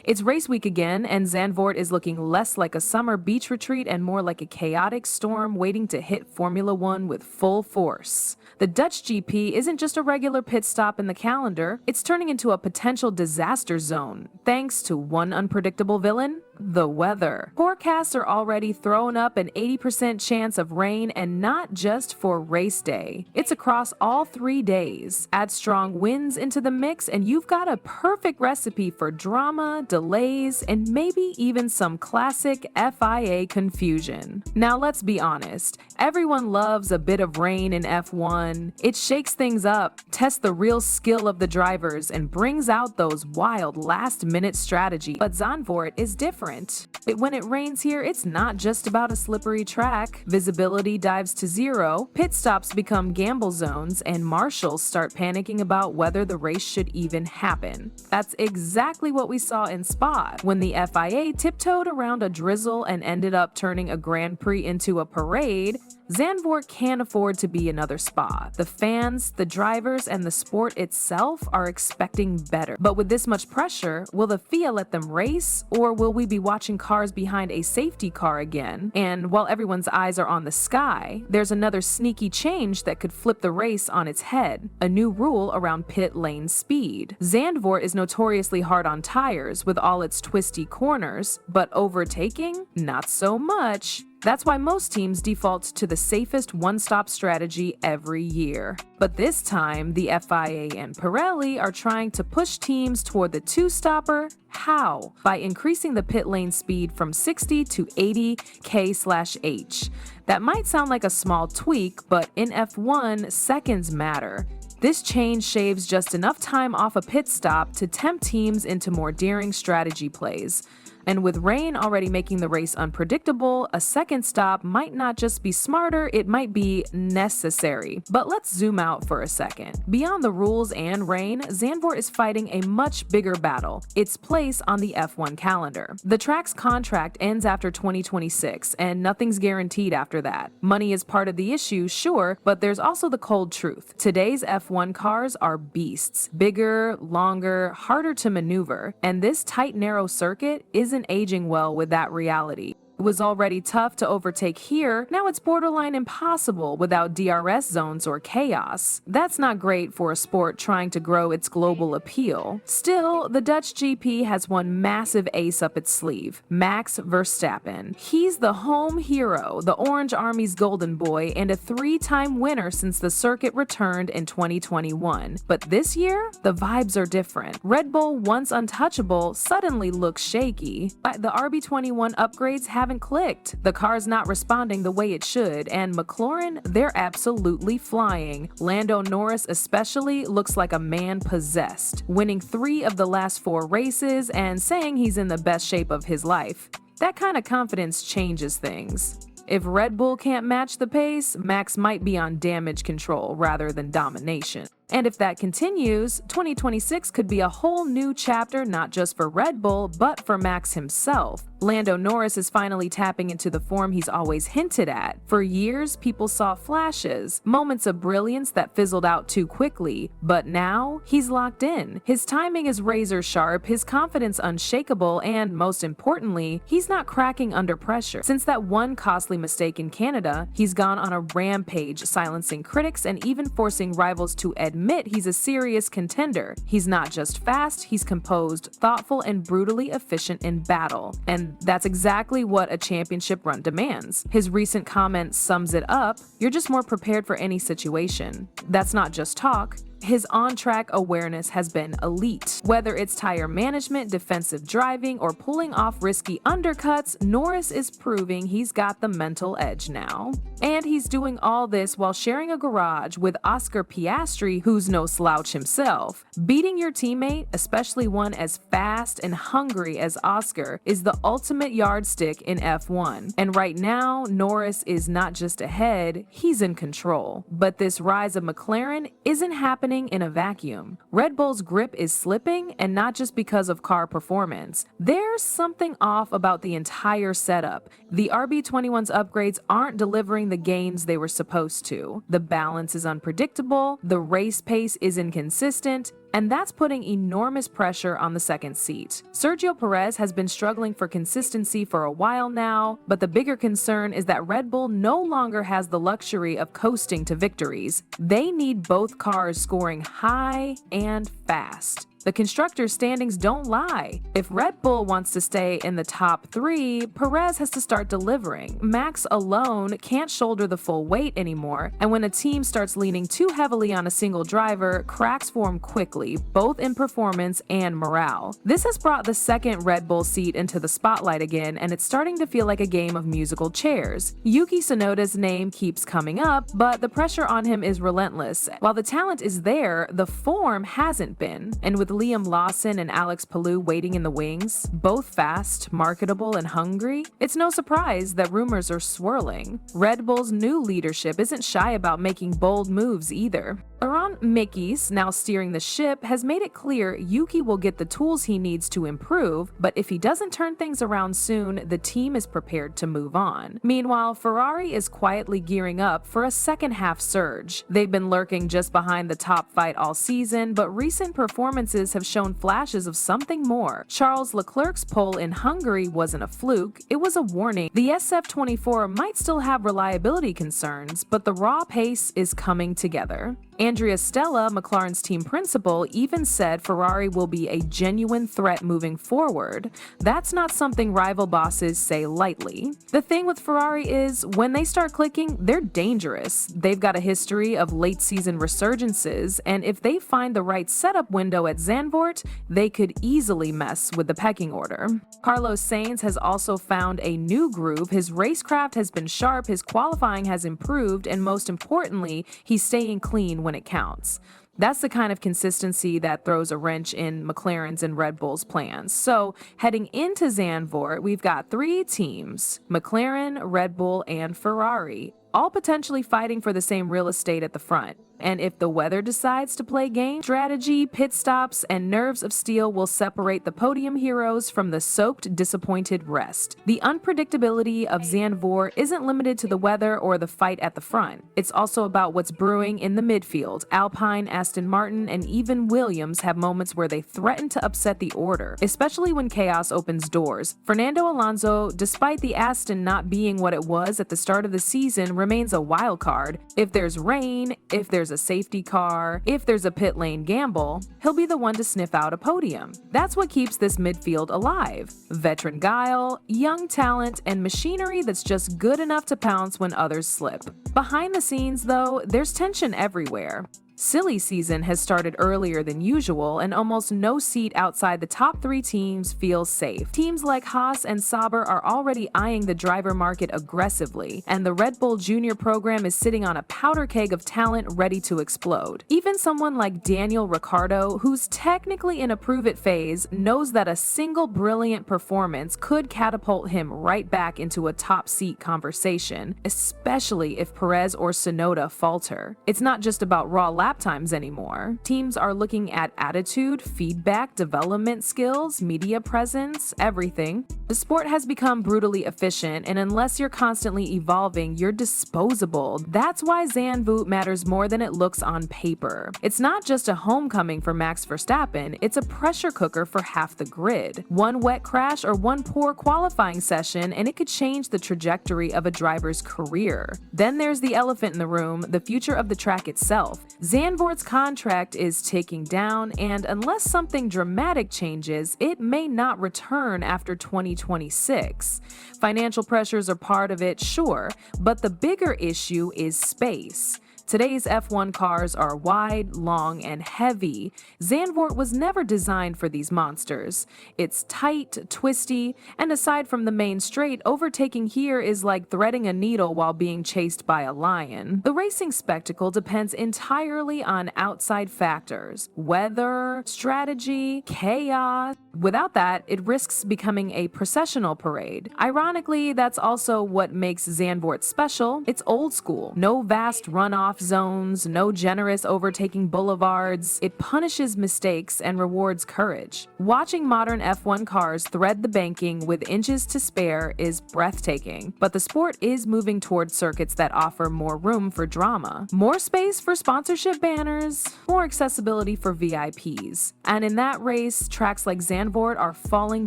It's race week again, and Zandvoort is looking less like a summer beach retreat and more like a chaotic storm waiting to hit Formula One with full force. The Dutch GP isn't just a regular pit stop in the calendar, it's turning into a potential disaster zone, thanks to one unpredictable villain: the weather. Forecasts are already throwing up an 80% chance of rain, and not just for race day. It's across all 3 days. Add strong winds into the mix and you've got a perfect recipe for drama, delays, and maybe even some classic FIA confusion. Now let's be honest, everyone loves a bit of rain in F1. It shakes things up, tests the real skill of the drivers, and brings out those wild last-minute strategies. But Zandvoort is different. When it rains here, it's not just about a slippery track. Visibility dives to zero, pit stops become gamble zones, and marshals start panicking about whether the race should even happen. That's exactly what we saw in Spa, when the FIA tiptoed around a drizzle and ended up turning a Grand Prix into a parade. Zandvoort can't afford to be another Spa. The fans, the drivers, and the sport itself are expecting better. But with this much pressure, will the FIA let them race, or will we be watching cars behind a safety car again? And while everyone's eyes are on the sky, there's another sneaky change that could flip the race on its head: a new rule around pit lane speed. Zandvoort is notoriously hard on tires with all its twisty corners, but overtaking? Not so much. That's why most teams default to the safest one-stop strategy every year. But this time, the FIA and Pirelli are trying to push teams toward the two-stopper. How? By increasing the pit lane speed from 60 to 80 km/h. That might sound like a small tweak, but in F1, seconds matter. This change shaves just enough time off a pit stop to tempt teams into more daring strategy plays. And with rain already making the race unpredictable, a second stop might not just be smarter, it might be necessary. But let's zoom out for a second. Beyond the rules and rain, Zandvoort is fighting a much bigger battle: its place on the F1 calendar. The track's contract ends after 2026, and nothing's guaranteed after that. Money is part of the issue, sure, but there's also the cold truth. Today's F1 cars are beasts. Bigger, longer, harder to maneuver. And this tight, narrow circuit isn't aging well with that reality. It was already tough to overtake here, now it's borderline impossible without DRS zones or chaos. That's not great for a sport trying to grow its global appeal. Still, the Dutch GP has one massive ace up its sleeve: Max Verstappen. He's the home hero, the Orange Army's golden boy, and a 3-time winner since the circuit returned in 2021. But this year, the vibes are different. Red Bull, once untouchable, suddenly looks shaky. The RB21 upgrades haven't clicked. The car's not responding the way it should, and McLaren, they're absolutely flying. Lando Norris especially looks like a man possessed, winning 3 of the last 4 races and saying he's in the best shape of his life. That kind of confidence changes things. If Red Bull can't match the pace, Max might be on damage control rather than domination. And if that continues, 2026 could be a whole new chapter, not just for Red Bull, but for Max himself. Lando Norris is finally tapping into the form he's always hinted at. For years, people saw flashes, moments of brilliance that fizzled out too quickly, but now he's locked in. His timing is razor sharp, his confidence unshakable, and most importantly, he's not cracking under pressure. Since that one costly mistake in Canada, he's gone on a rampage, silencing critics and even forcing rivals to admit he's a serious contender. He's not just fast, he's composed, thoughtful, and brutally efficient in battle. And that's exactly what a championship run demands. His recent comment sums it up: "You're just more prepared for any situation." That's not just talk. His on-track awareness has been elite. Whether it's tire management, defensive driving, or pulling off risky undercuts, Norris is proving he's got the mental edge now. And he's doing all this while sharing a garage with Oscar Piastri, who's no slouch himself. Beating your teammate, especially one as fast and hungry as Oscar, is the ultimate yardstick in F1. And right now, Norris is not just ahead, he's in control. But this rise of McLaren isn't happening in a vacuum. Red Bull's grip is slipping, and not just because of car performance. There's something off about the entire setup. The RB21's upgrades aren't delivering the gains they were supposed to. The balance is unpredictable, the race pace is inconsistent, and that's putting enormous pressure on the second seat. Sergio Perez has been struggling for consistency for a while now, but the bigger concern is that Red Bull no longer has the luxury of coasting to victories. They need both cars scoring high and fast. The constructors' standings don't lie. If Red Bull wants to stay in the top 3, Perez has to start delivering. Max alone can't shoulder the full weight anymore, and when a team starts leaning too heavily on a single driver, cracks form quickly, both in performance and morale. This has brought the second Red Bull seat into the spotlight again, and it's starting to feel like a game of musical chairs. Yuki Tsunoda's name keeps coming up, but the pressure on him is relentless. While the talent is there, the form hasn't been, and with Liam Lawson and Alex Palou waiting in the wings, both fast, marketable, and hungry, it's no surprise that rumors are swirling. Red Bull's new leadership isn't shy about making bold moves either. Laurent Mickey's, now steering the ship, has made it clear Yuki will get the tools he needs to improve, but if he doesn't turn things around soon, the team is prepared to move on. Meanwhile, Ferrari is quietly gearing up for a second-half surge. They've been lurking just behind the top fight all season, but recent performances have shown flashes of something more. Charles Leclerc's pole in Hungary wasn't a fluke, it was a warning. The SF24 might still have reliability concerns, but the raw pace is coming together. Andrea Stella, McLaren's team principal, even said Ferrari will be a genuine threat moving forward. That's not something rival bosses say lightly. The thing with Ferrari is, when they start clicking, they're dangerous. They've got a history of late-season resurgences, and if they find the right setup window at Zandvoort, they could easily mess with the pecking order. Carlos Sainz has also found a new groove. His racecraft has been sharp, his qualifying has improved, and most importantly, he's staying clean when it counts. That's the kind of consistency that throws a wrench in McLaren's and Red Bull's plans. So, heading into Zandvoort, we've got 3 teams: McLaren, Red Bull, and Ferrari, all potentially fighting for the same real estate at the front. And if the weather decides to play game, strategy, pit stops, and nerves of steel will separate the podium heroes from the soaked, disappointed rest. The unpredictability of Zandvoort isn't limited to the weather or the fight at the front. It's also about what's brewing in the midfield. Alpine, Aston Martin, and even Williams have moments where they threaten to upset the order, especially when chaos opens doors. Fernando Alonso, despite the Aston not being what it was at the start of the season, remains a wild card. If there's rain, if there's a safety car, if there's a pit lane gamble, he'll be the one to sniff out a podium. That's what keeps this midfield alive. Veteran guile, young talent, and machinery that's just good enough to pounce when others slip. Behind the scenes, though, there's tension everywhere. Silly season has started earlier than usual, and almost no seat outside the top 3 teams feels safe. Teams like Haas and Sauber are already eyeing the driver market aggressively, and the Red Bull Junior program is sitting on a powder keg of talent ready to explode. Even someone like Daniel Ricciardo, who's technically in a prove-it phase, knows that a single brilliant performance could catapult him right back into a top seat conversation, especially if Perez or Tsunoda falter. It's not just about raw lap times anymore. Teams are looking at attitude, feedback, development skills, media presence, everything. The sport has become brutally efficient, and unless you're constantly evolving, you're disposable. That's why Zandvoort matters more than it looks on paper. It's not just a homecoming for Max Verstappen, it's a pressure cooker for half the grid. One wet crash or one poor qualifying session, and it could change the trajectory of a driver's career. Then there's the elephant in the room, the future of the track itself. Zandvoort's contract is ticking down, and unless something dramatic changes, it may not return after 2026. Financial pressures are part of it, sure, but the bigger issue is space. Today's F1 cars are wide, long, and heavy. Zandvoort was never designed for these monsters. It's tight, twisty, and aside from the main straight, overtaking here is like threading a needle while being chased by a lion. The racing spectacle depends entirely on outside factors: weather, strategy, chaos. Without that, it risks becoming a processional parade. Ironically, that's also what makes Zandvoort special. It's old school. No vast runoff off zones, no generous overtaking boulevards. It punishes mistakes and rewards courage. Watching modern F1 cars thread the banking with inches to spare is breathtaking, but the sport is moving towards circuits that offer more room for drama, more space for sponsorship banners, more accessibility for VIPs. And in that race, tracks like Zandvoort are falling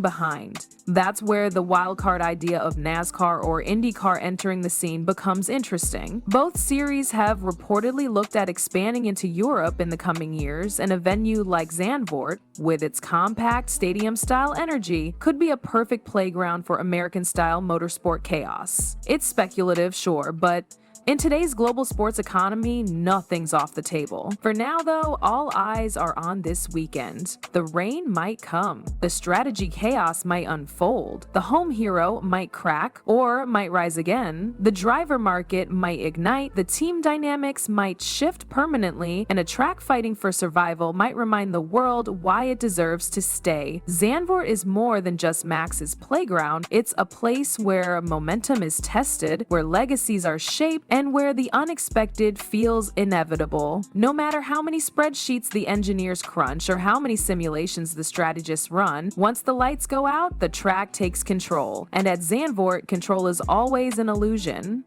behind. That's where the wildcard idea of NASCAR or IndyCar entering the scene becomes interesting. Both series have reportedly looked at expanding into Europe in the coming years, and a venue like Zandvoort, with its compact stadium-style energy, could be a perfect playground for American-style motorsport chaos. It's speculative, sure, but in today's global sports economy, nothing's off the table. For now, though, all eyes are on this weekend. The rain might come. The strategy chaos might unfold. The home hero might crack or might rise again. The driver market might ignite. The team dynamics might shift permanently. And a track fighting for survival might remind the world why it deserves to stay. Zandvoort is more than just Max's playground. It's a place where momentum is tested, where legacies are shaped, and where the unexpected feels inevitable. No matter how many spreadsheets the engineers crunch or how many simulations the strategists run, once the lights go out, the track takes control. And at Zandvoort, control is always an illusion.